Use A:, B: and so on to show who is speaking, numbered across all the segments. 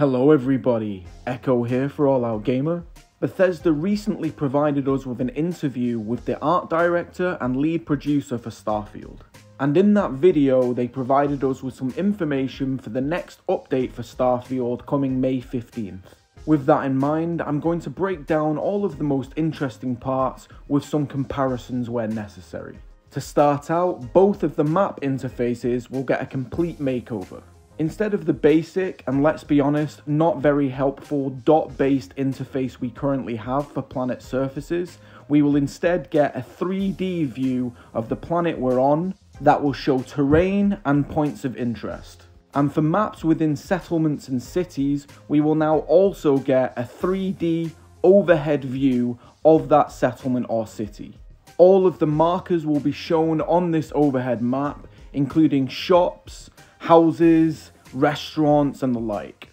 A: Hello everybody, Echo here for All Out Gamer. Bethesda recently provided us with an interview with the art director and lead producer for Starfield. And in that video, they provided us with some information for the next update for Starfield coming May 15th. With that in mind, I'm going to break down all of the most interesting parts with some comparisons where necessary. To start out, both of the map interfaces will get a complete makeover. Instead of the basic, and let's be honest, not very helpful dot-based interface we currently have for planet surfaces, we will instead get a 3D view of the planet we're on that will show terrain and points of interest. And for maps within settlements and cities, we will now also get a 3D overhead view of that settlement or city. All of the markers will be shown on this overhead map, including shops, houses, restaurants and the like.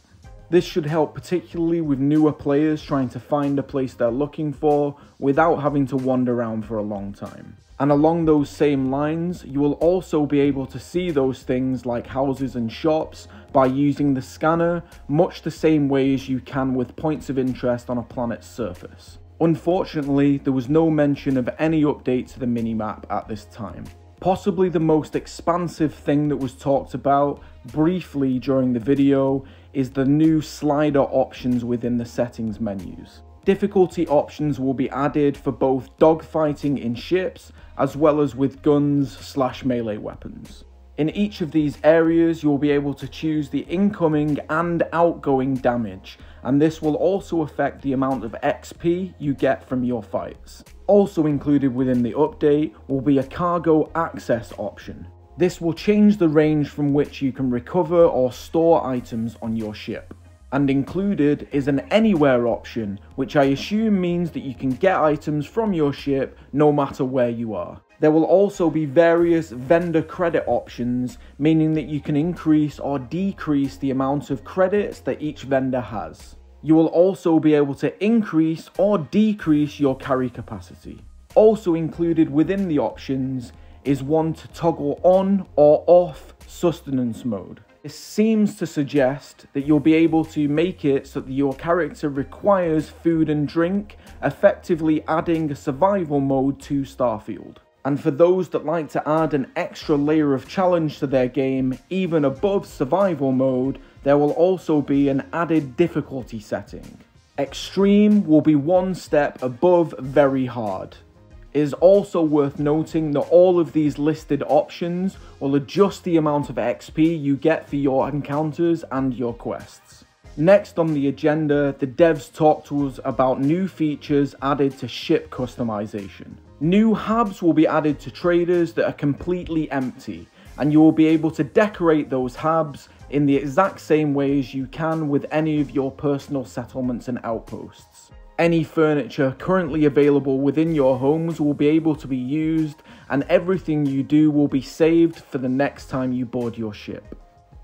A: This should help particularly with newer players trying to find a place they're looking for without having to wander around for a long time. And along those same lines, you will also be able to see those things like houses and shops by using the scanner, much the same way as you can with points of interest on a planet's surface. Unfortunately, there was no mention of any update to the minimap at this time. Possibly the most expansive thing that was talked about briefly during the video is the new slider options within the settings menus. Difficulty options will be added for both dogfighting in ships as well as with guns/melee weapons. In each of these areas, you'll be able to choose the incoming and outgoing damage, and this will also affect the amount of XP you get from your fights. Also included within the update will be a cargo access option. This will change the range from which you can recover or store items on your ship. And included is an anywhere option, which I assume means that you can get items from your ship no matter where you are. There will also be various vendor credit options, meaning that you can increase or decrease the amount of credits that each vendor has. You will also be able to increase or decrease your carry capacity. Also included within the options is one to toggle on or off sustenance mode. This seems to suggest that you'll be able to make it so that your character requires food and drink, effectively adding a survival mode to Starfield. And for those that like to add an extra layer of challenge to their game, even above survival mode, there will also be an added difficulty setting. Extreme will be one step above very hard. It is also worth noting that all of these listed options will adjust the amount of XP you get for your encounters and your quests. Next on the agenda, the devs talked to us about new features added to ship customization. New hubs will be added to traders that are completely empty, and you will be able to decorate those hubs in the exact same way as you can with any of your personal settlements and outposts. Any furniture currently available within your homes will be able to be used, and everything you do will be saved for the next time you board your ship.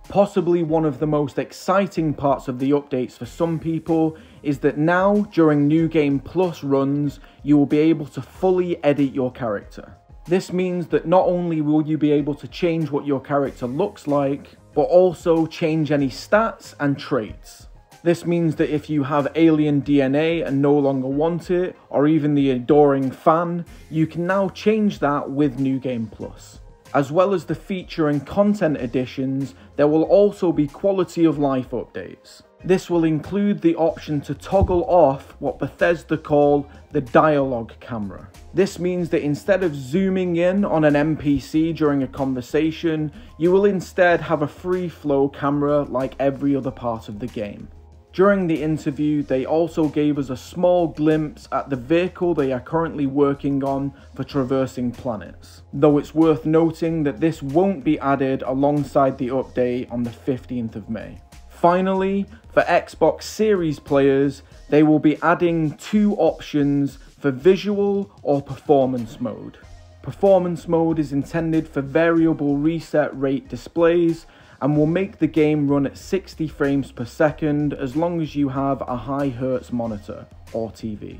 A: Possibly one of the most exciting parts of the updates for some people is that now, during New Game Plus runs, you will be able to fully edit your character. This means that not only will you be able to change what your character looks like, but also change any stats and traits. This means that if you have alien DNA and no longer want it, or even the adoring fan, you can now change that with New Game Plus. As well as the feature and content additions, there will also be quality of life updates. This will include the option to toggle off what Bethesda call the dialogue camera. This means that instead of zooming in on an NPC during a conversation, you will instead have a free flow camera like every other part of the game. During the interview, they also gave us a small glimpse at the vehicle they are currently working on for traversing planets, though it's worth noting that this won't be added alongside the update on the 15th of May. Finally, for Xbox Series players, they will be adding two options for visual or performance mode. Performance mode is intended for variable reset rate displays and will make the game run at 60 frames per second as long as you have a high hertz monitor or TV.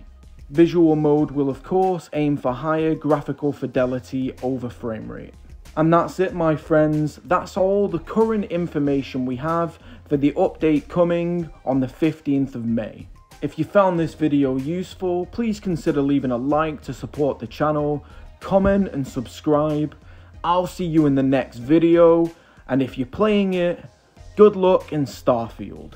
A: Visual mode will of course aim for higher graphical fidelity over frame rate. And that's it, my friends. That's all the current information we have for the update coming on the 15th of May. If you found this video useful, please consider leaving a like to support the channel, comment and subscribe. I'll see you in the next video, and if you're playing it, good luck in Starfield.